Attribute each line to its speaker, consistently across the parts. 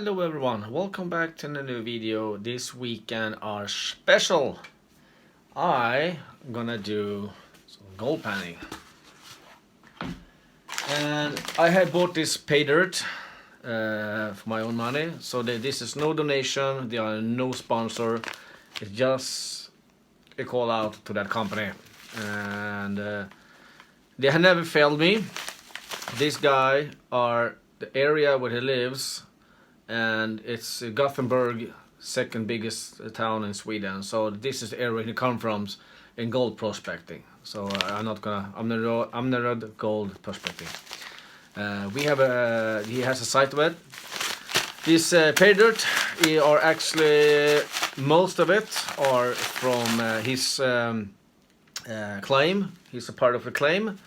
Speaker 1: Hello everyone, welcome back to the new video. This weekend are special. I'm gonna do some gold panning. And I had bought this pay dirt for my own money. So this is no donation, there are no sponsor. It's just a call out to that company. And they have never failed me. This guy are the area where he lives, and it's Gothenburg, second biggest town in Sweden. So this is the area he come from in gold prospecting. So I'm not gold prospecting. He has a site of it. This pay dirt are actually, most of it are from his claim. He's a part of the claim,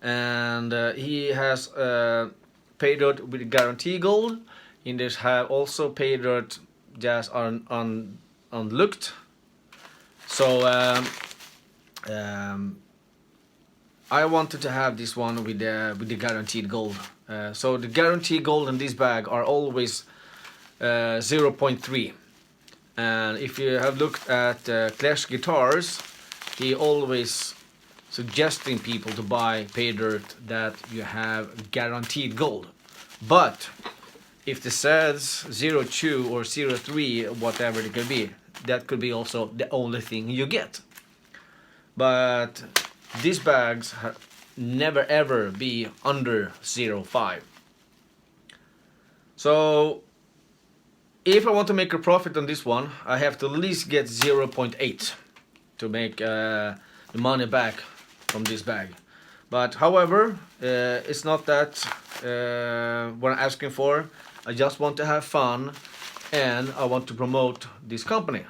Speaker 1: and he has pay dirt with guarantee gold. In this have also pay dirt just unlooked. So I wanted to have this one with the guaranteed gold. So the guaranteed gold in this bag are always 0.3. And if you have looked at KleshGuitars, he always suggesting people to buy pay dirt that you have guaranteed gold. But if it says 0.2 or 0.3, whatever it could be, that could be also the only thing you get. But these bags never ever be under 0.5. So if I want to make a profit on this one, I have to at least get 0.8 to make the money back from this bag. But however, it's not that what I'm asking for. I just want to have fun, and I want to promote this company.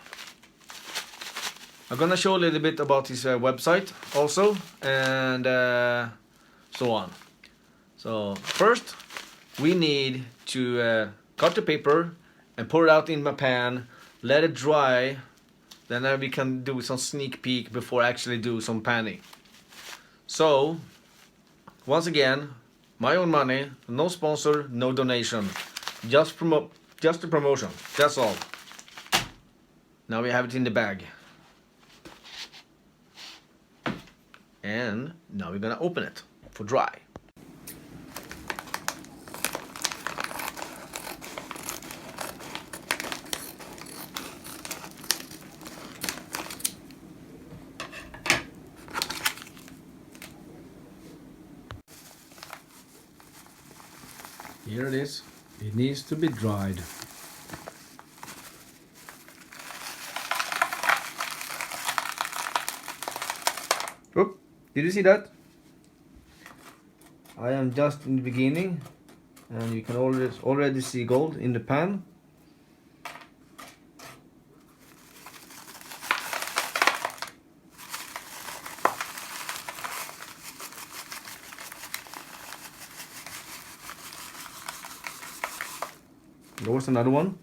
Speaker 1: I'm gonna show a little bit about his website also, and so on. So first we need to cut the paper and pour it out in my pan, let it dry, then we can do some sneak peek before actually do some panning. So once again, my own money, no sponsor, no donation, just a promotion, that's all. Now we have it in the bag, and now we're gonna open it for dry. Here it is. It needs to be dried. Oop, did you see that? I am just in the beginning, and you can already see gold in the pan. There was another one.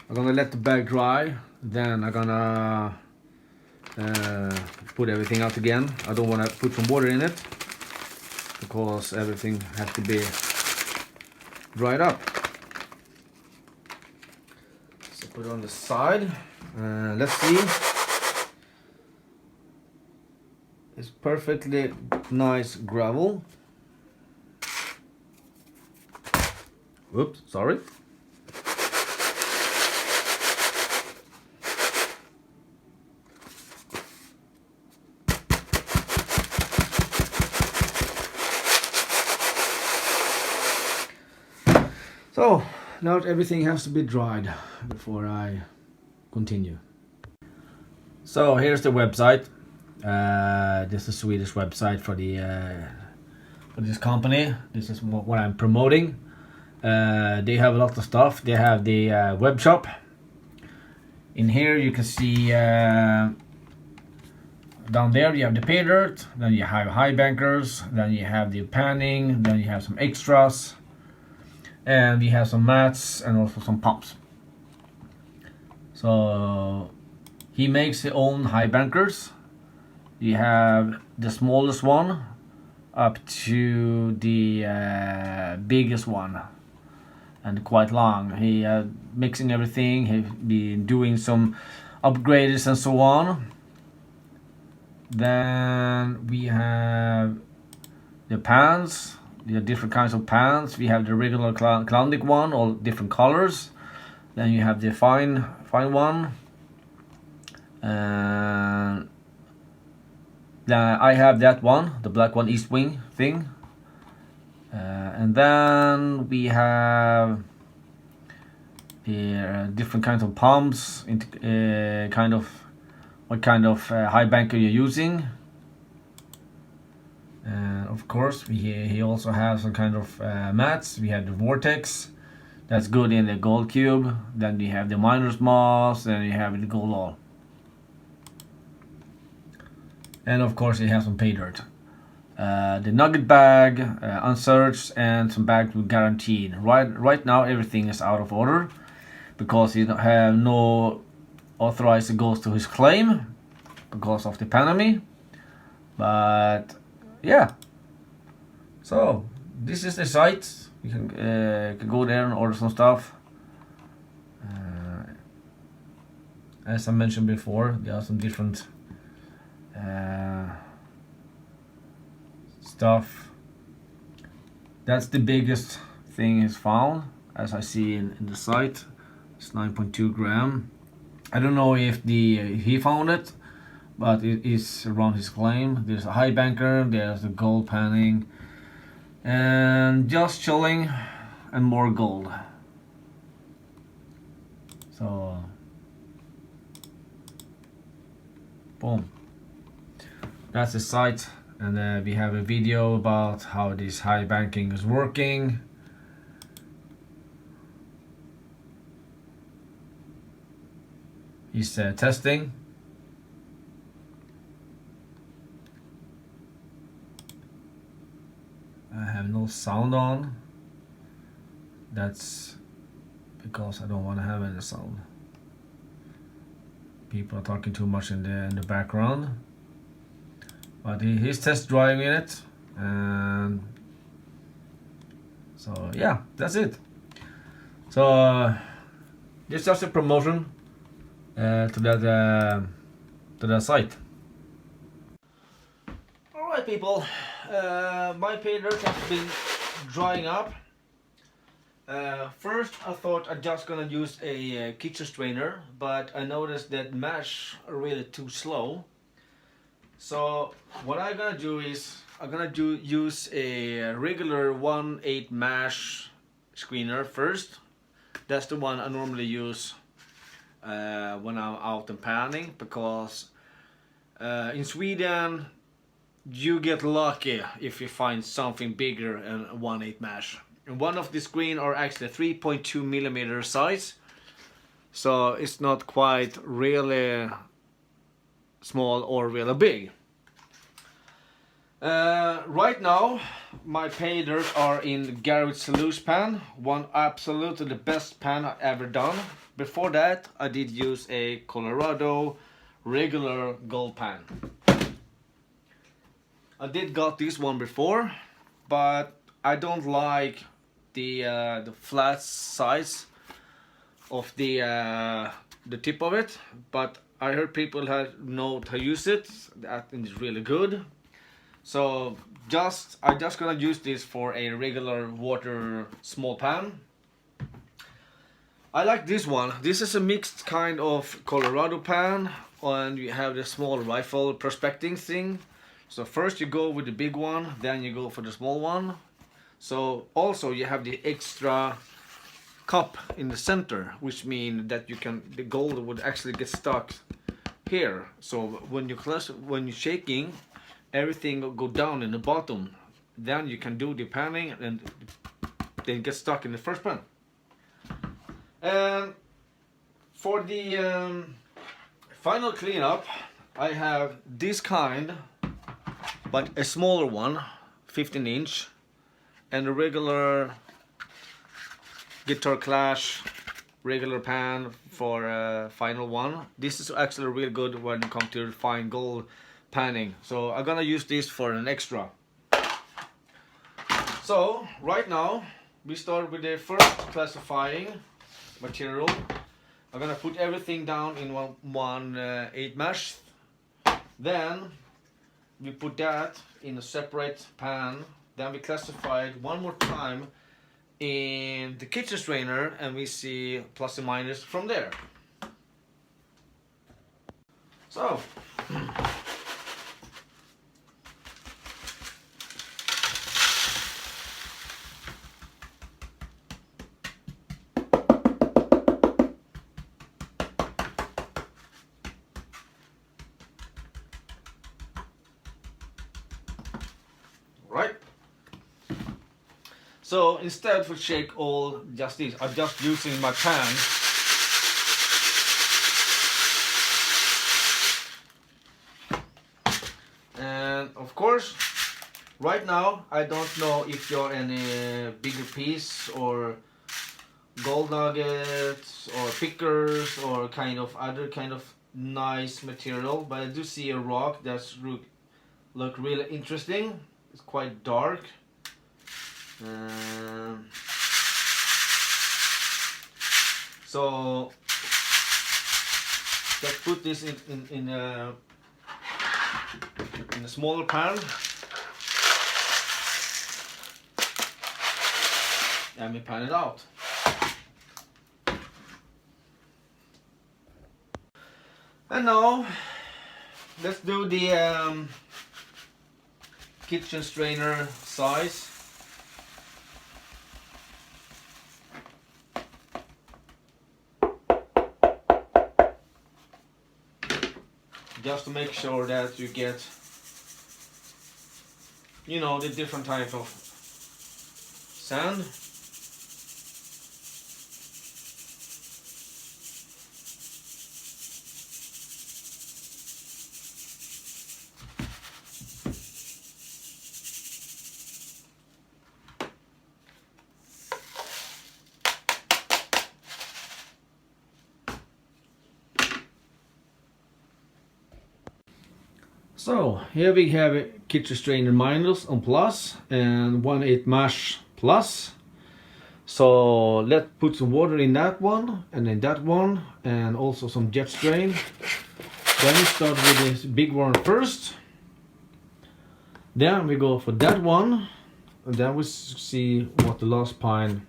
Speaker 1: I'm gonna let the bag dry, then I'm gonna put everything out again. I don't want to put some water in it because everything has to be dried up. Put it on the side. Let's see. It's perfectly nice gravel. Oops, sorry. So now everything has to be dried before I continue. So here's the website. This is a Swedish website for this company. This is what I'm promoting. They have a lot of stuff. They have the web shop. In here you can see down there you have the pay dirt, then you have high bankers, then you have the panning, then you have some extras, and we have some mats and also some pumps. So he makes his own high bankers. You have the smallest one up to the biggest one, and quite long. He mixing everything. He been doing some upgrades and so on. Then we have the pans. There are different kinds of pans. We have the regular clowndic one, all different colors. Then you have the fine one. And then I have that one, the black one, east wing thing. And then we have the different kinds of pumps, what kind of high banker you're using. And of course, he also has some kind of mats. We have the vortex, that's good in the gold cube. Then we have the miner's moss, then you have the gold all. And of course, he has some pay dirt. The nugget bag, unsearched, and some bags with guaranteed. Right now, everything is out of order because he don't have no authorized goes to his claim because of the pandemic. But yeah, so this is the site. You can go there and order some stuff. As I mentioned before, there are some different stuff. That's the biggest thing is found, as I see in the site. It's 9.2 gram. I don't know if he found it, but it is around his claim. There's a high banker, there's the gold panning, and just chilling, and more gold. So boom, that's the site. And we have a video about how this high banking is working. He's testing. I have no sound on. That's because I don't want to have any sound. People are talking too much in the background. But he's test driving it, and so yeah, that's it. So this is just a promotion to that site. All right, people. My pay dirt has been drying up. First, I thought I'm just gonna use a kitchen strainer, but I noticed that mash are really too slow. So what I'm gonna do is use a regular 1/8 mash screener first. That's the one I normally use when I'm out and panning, because in Sweden you get lucky if you find something bigger than 1/8 mash. And one of the screen are actually 3.2 millimeter size, so it's not quite really small or really big. Right now my pay dirt are in Garrett's loose pan, one absolutely the best pan I've ever done. Before that I did use a Colorado regular gold pan. I did got this one before, but I don't like the flat size of the tip of it, but I heard people know how to use it. That is really good. So I just gonna use this for a regular water small pan. I like this one. This is a mixed kind of Colorado pan, and you have the small rifle prospecting thing. So first you go with the big one, then you go for the small one. So also you have the extra cup in the center, which means that the gold would actually get stuck here. So when you're shaking, everything will go down in the bottom. Then you can do the panning and then get stuck in the first pan. And for the final cleanup, I have this kind, but a smaller one, 15-inch, and a regular Guitar Clash regular pan for final one. This is actually really good when it comes to fine gold panning. So I'm gonna use this for an extra. So right now we start with the first classifying material. I'm gonna put everything down in one 8 mesh. Then we put that in a separate pan. Then we classify it one more time in the kitchen strainer, and we see plus and minus from there. So right. So instead for shake all just this, I'm just using my pan. And of course, right now I don't know if you're any bigger piece or gold nuggets or pickers or kind of other kind of nice material, but I do see a rock that's look really interesting. It's quite dark. So let's put this in a smaller pan, and we pan it out. And now let's do the kitchen strainer size. Just to make sure that you get, you know, the different type of sand. So here we have a kitchen strainer minus on plus and 1/8 mesh plus. So let's put some water in that one and in that one, and also some jet strain. Then we start with this big one first. Then we go for that one, and then we see what the last pine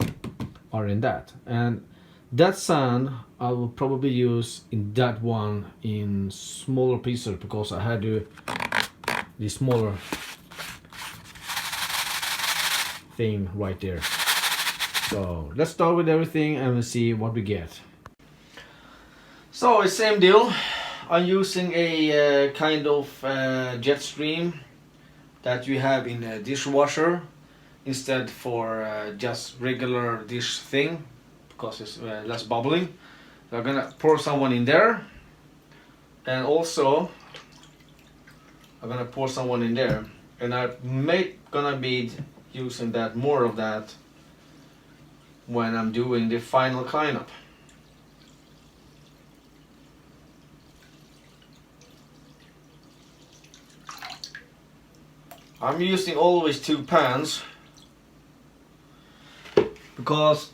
Speaker 1: are in that. And that sand I will probably use in that one in smaller pieces, because I had to the smaller thing right there. So let's start with everything and we'll see what we get. So it's same deal. I'm using a kind of jet stream that you have in a dishwasher instead for just regular dish thing, because it's less bubbling. So I'm gonna pour someone in there, and also I'm gonna pour someone in there, and I'm gonna be using that more of that when I'm doing the final cleanup. I'm using always 2 pans, because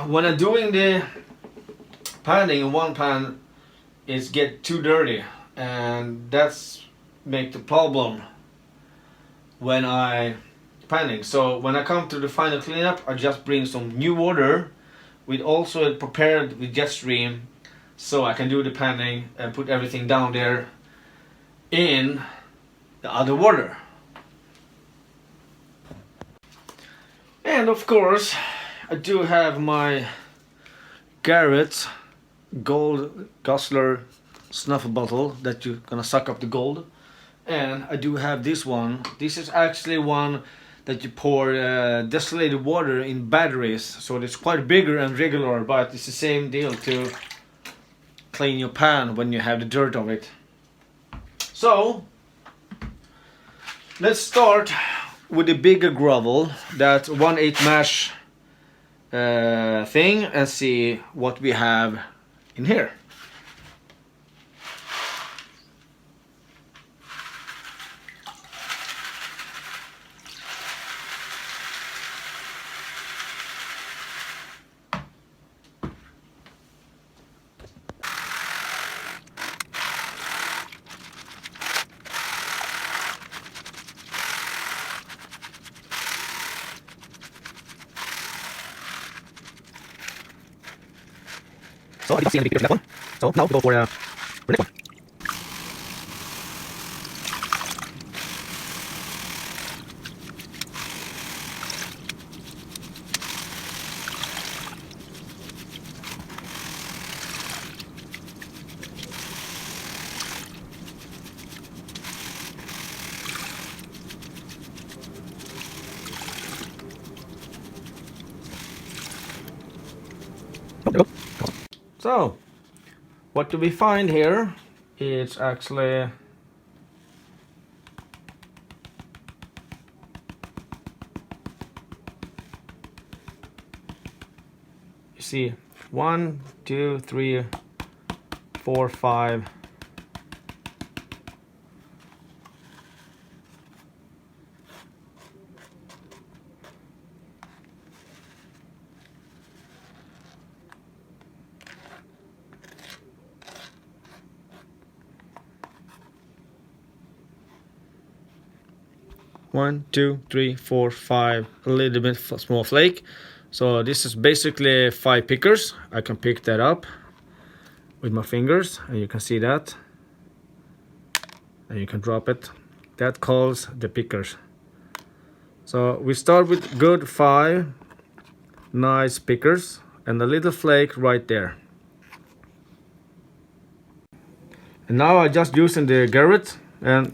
Speaker 1: when I'm doing the panning in one pan, it's get too dirty, and that's make the problem when I panning. So when I come to the final cleanup, I just bring some new water with also prepared with jet stream, so I can do the panning and put everything down there in the other water. And of course I do have my Garrett gold guzzler snuff bottle that you're gonna suck up the gold. And I do have this one. This is actually one that you pour distilled water in batteries, so it's quite bigger and regular, but it's the same deal to clean your pan when you have the dirt of it. So let's start with the bigger gravel, that 1/8 mesh thing and see what we have in here. So I didn't see any pictures for that one. So now we go for the next one. Oh, there we go. So, what do we find here? It's actually you see 1, 2, 3, 4, 5. One, two, three, four, five, a little bit small flake. So this is basically 5 pickers. I can pick that up with my fingers, and you can see that. And you can drop it. That calls the pickers. So we start with good 5 nice pickers and a little flake right there. And now I'm just using the garret and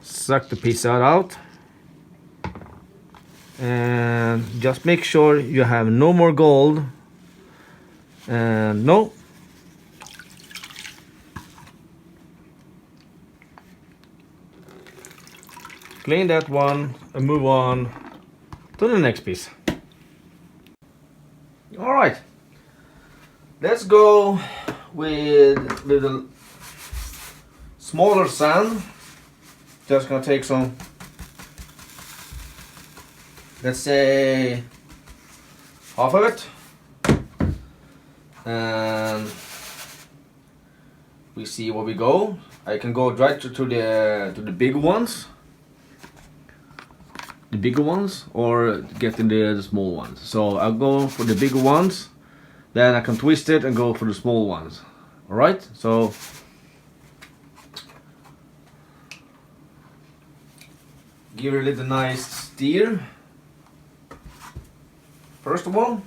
Speaker 1: suck the piece out. And just make sure you have no more gold. And no. Clean that one and move on to the next piece. Alright. Let's go with little smaller sand. Just gonna take some, let's say half of it, and we see where we go. I can go right to the big ones, or get in the small ones. So I'll go for the bigger ones, then I can twist it and go for the small ones. All right, so give it a little nice steer. First of all,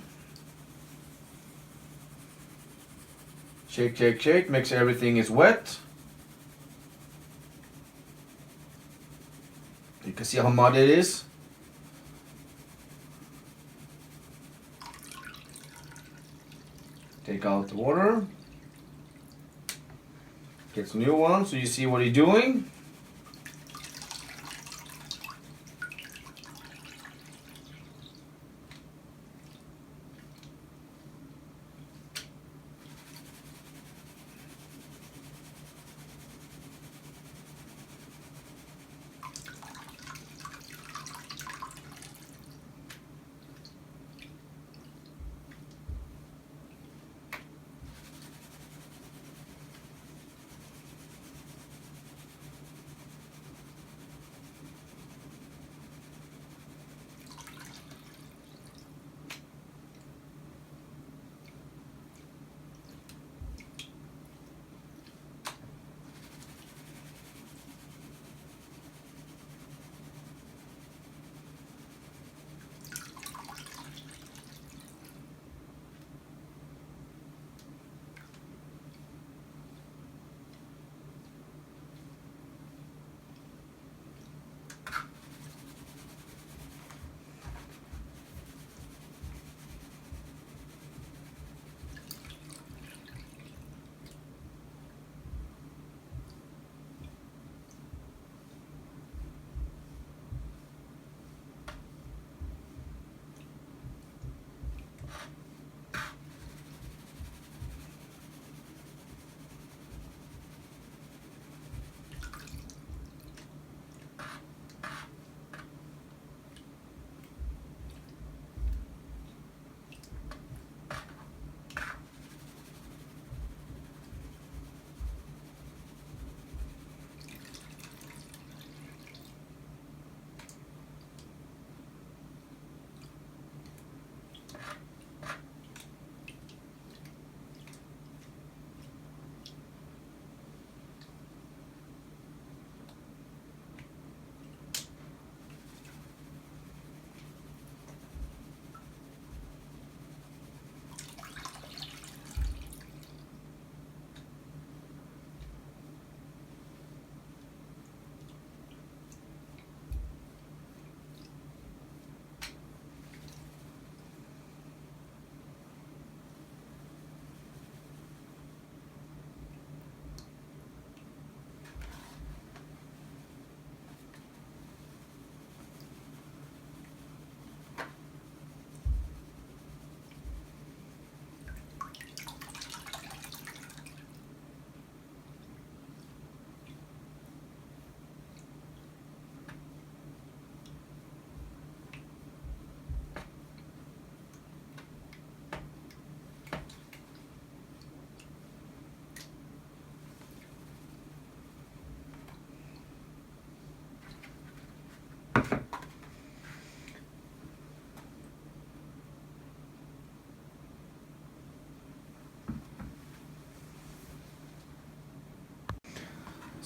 Speaker 1: shake, shake, shake, make sure everything is wet. You can see how muddy it is. Take out the water. Get some new ones so you see what you're doing.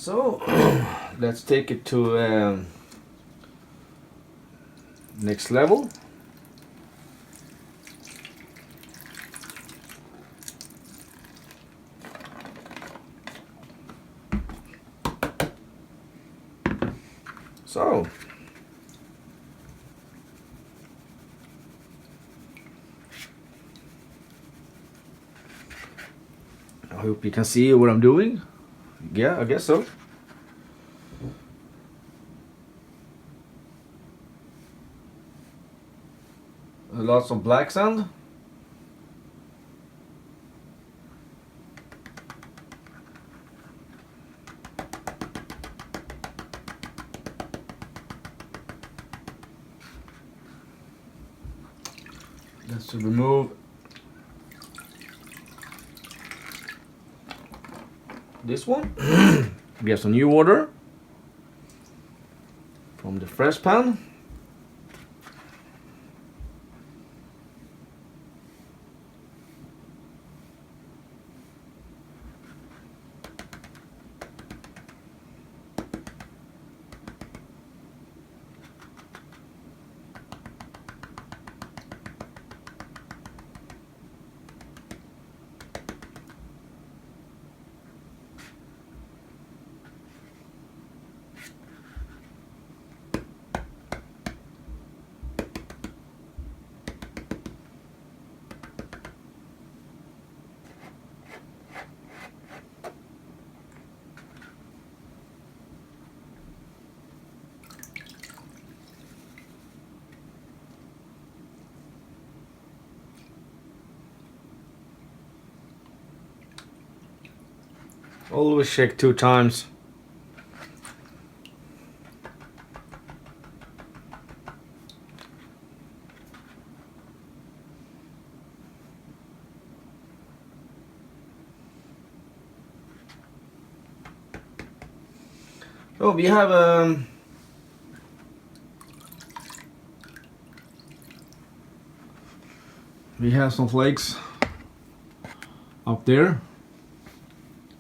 Speaker 1: So let's take it to next level. So I hope you can see what I'm doing. Yeah, I guess so. Lots of black sand. Let's remove this one. We have some new water from the fresh pan. Always shake 2 times. So we have some flakes up there.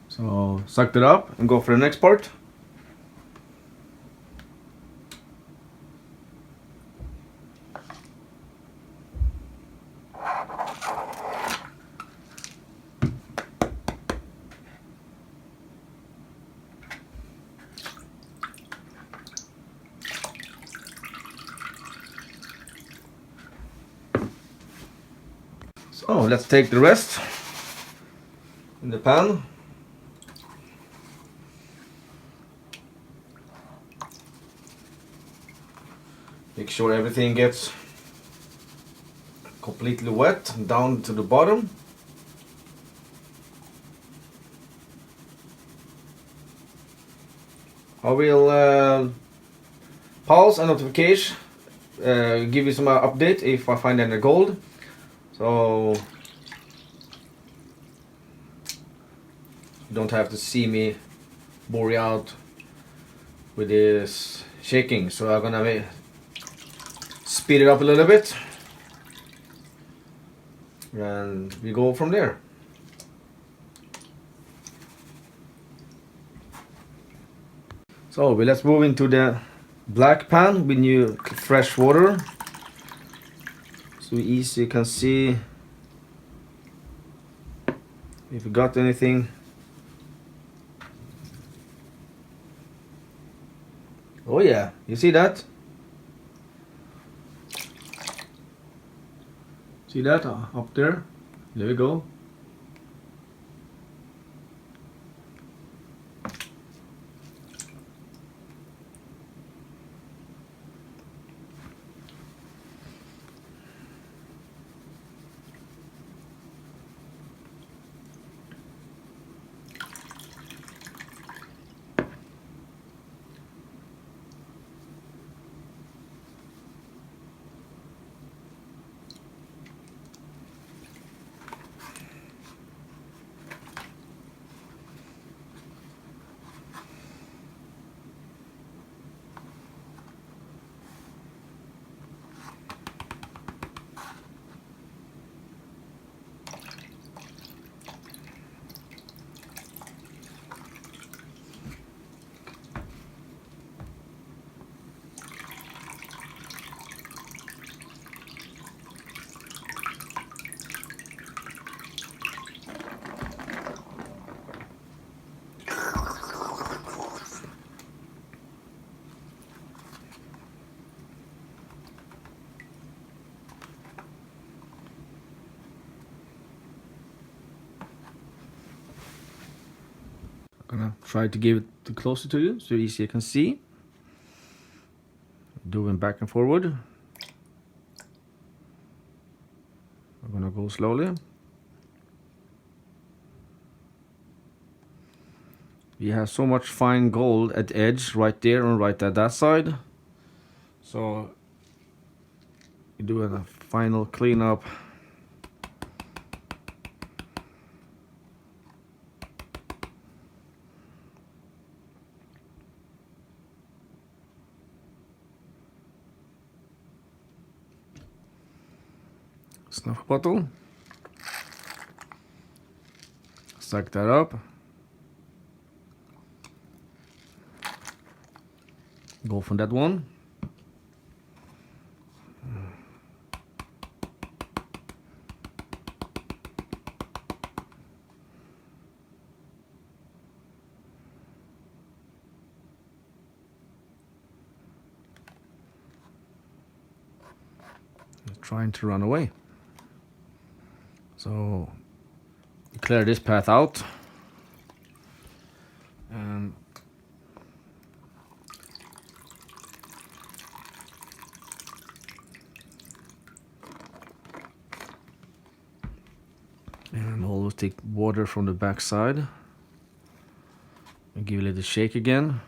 Speaker 1: So suck it up and go for the next part. So let's take the rest in the pan. Make sure everything gets completely wet down to the bottom. I will pause a notification, give you some update if I find any gold. So you don't have to see me bore you out with this shaking. So I'm gonna speed it up a little bit and we go from there. So let's move into the black pan with new fresh water. So easy you can see if you got anything. Oh yeah, you see that? See that up there? There we go. Gonna try to give it closer to you so easy you can see. Doing back and forward. I'm gonna go slowly. We have so much fine gold at the edge right there and right at that side. So you do a final cleanup. Snuff bottle. Suck that up. Go from that one. Trying to run away. So clear this path out. And always take water from the back side and give it a little shake again.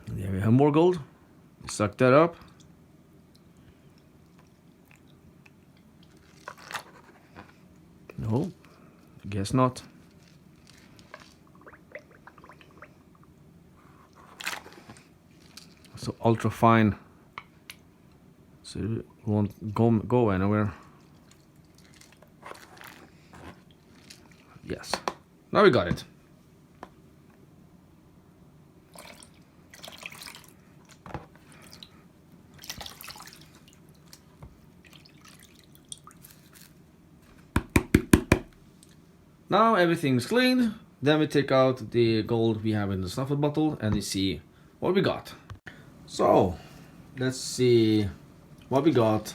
Speaker 1: There we have more gold. Suck that up. No, guess not. So ultra fine, so it won't go anywhere. Yes, now we got it. Now everything's cleaned. Then we take out the gold we have in the snuffer bottle and we see what we got. So let's see what we got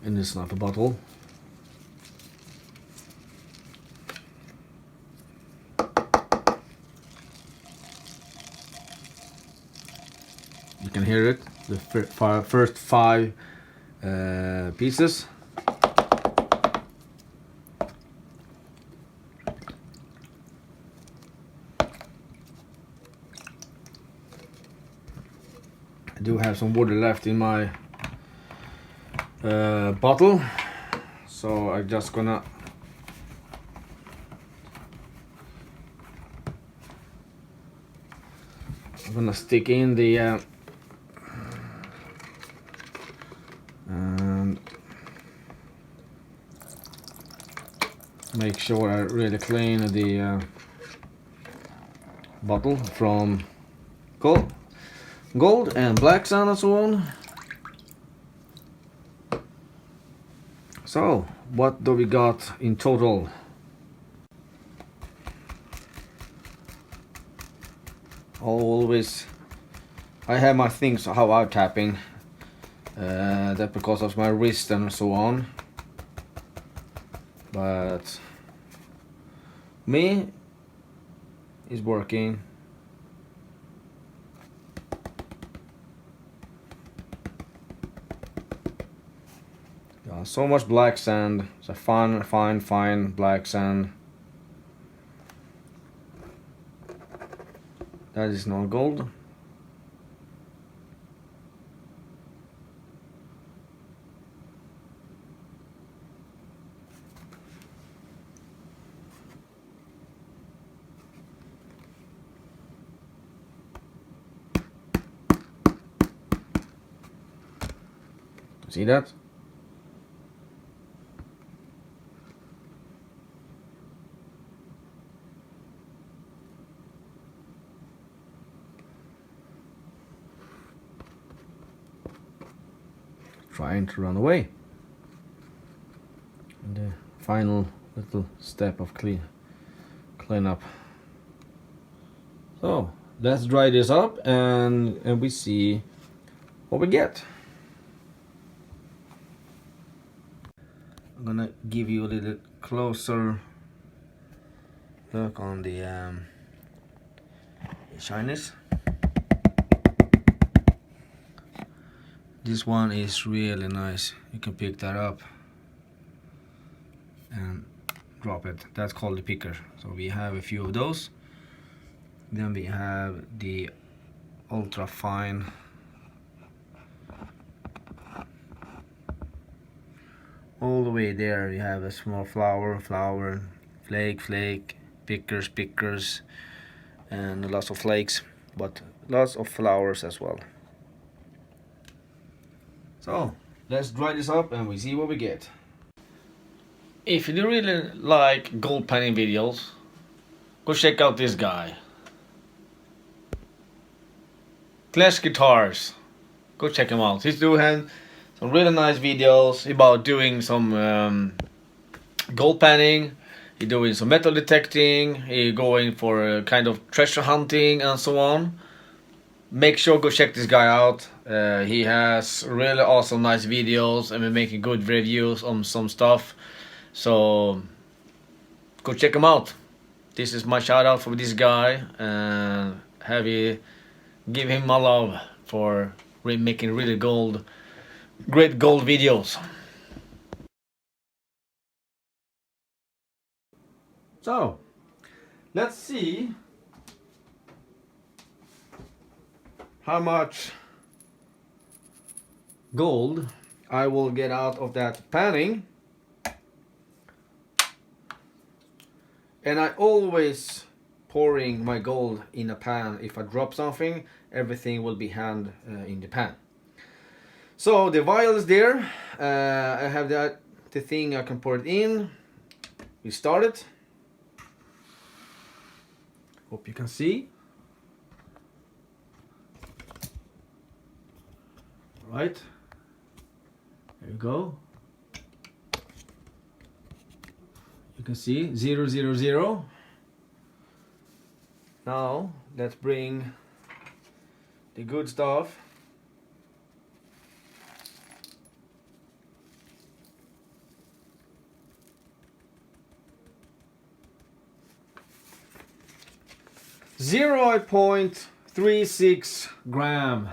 Speaker 1: in the snuffer bottle. You can hear it, the first five pieces. I do have some water left in my bottle, so I'm just gonna stick in the and make sure I really clean the bottle from gold and black sand and so on. So what do we got in total? Always I have my things how I'm tapping, that because of my wrist and so on, but me is working. So much black sand, so fine black sand. That is not gold. See that? Trying to run away. And the final little step of clean up. So let's dry this up and we see what we get. I'm gonna give you a little closer look on the shyness. This one is really nice. You can pick that up and drop it. That's called the picker. So we have a few of those. Then we have the ultra fine. All the way there you have a small flower, flake, pickers, and lots of flakes, but lots of flowers as well. So let's dry this up and we see what we get. If you really like gold panning videos, go check out this guy. KleshGuitars. Go check him out. He's doing some really nice videos about doing some gold panning. He's doing some metal detecting. He's going for kind of treasure hunting and so on. Make sure go check this guy out. He has really awesome nice videos and we're making good reviews on some stuff. So go check him out. This is my shout out for this guy, and give him my love for making really great gold videos. So let's see how much gold I will get out of that panning. And I always pouring my gold in a pan. If I drop something, everything will be in the pan. So the vial is there. I have the thing I can pour it in. We start it. Hope you can see. All right. There you go. You can see 0, 0, 0. Now let's bring the good stuff. .36 gram.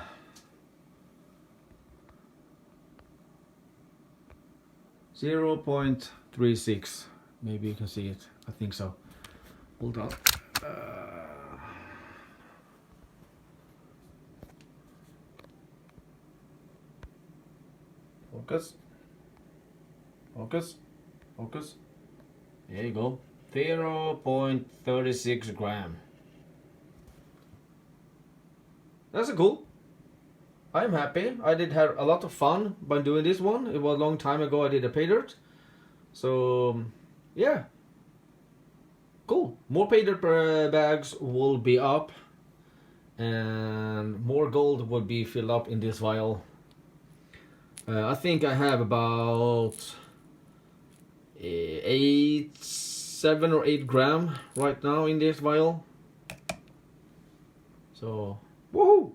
Speaker 1: 0.36. Maybe you can see it. I think so. Hold on. Focus. Focus. Focus. There you go. 0.36 gram. That's cool. I'm happy. I did have a lot of fun by doing this one. It was a long time ago I did a pay dirt. So yeah, cool. More pay dirt bags will be up and more gold will be filled up in this vial. I think I have about 7 or 8 gram right now in this vial. So woohoo!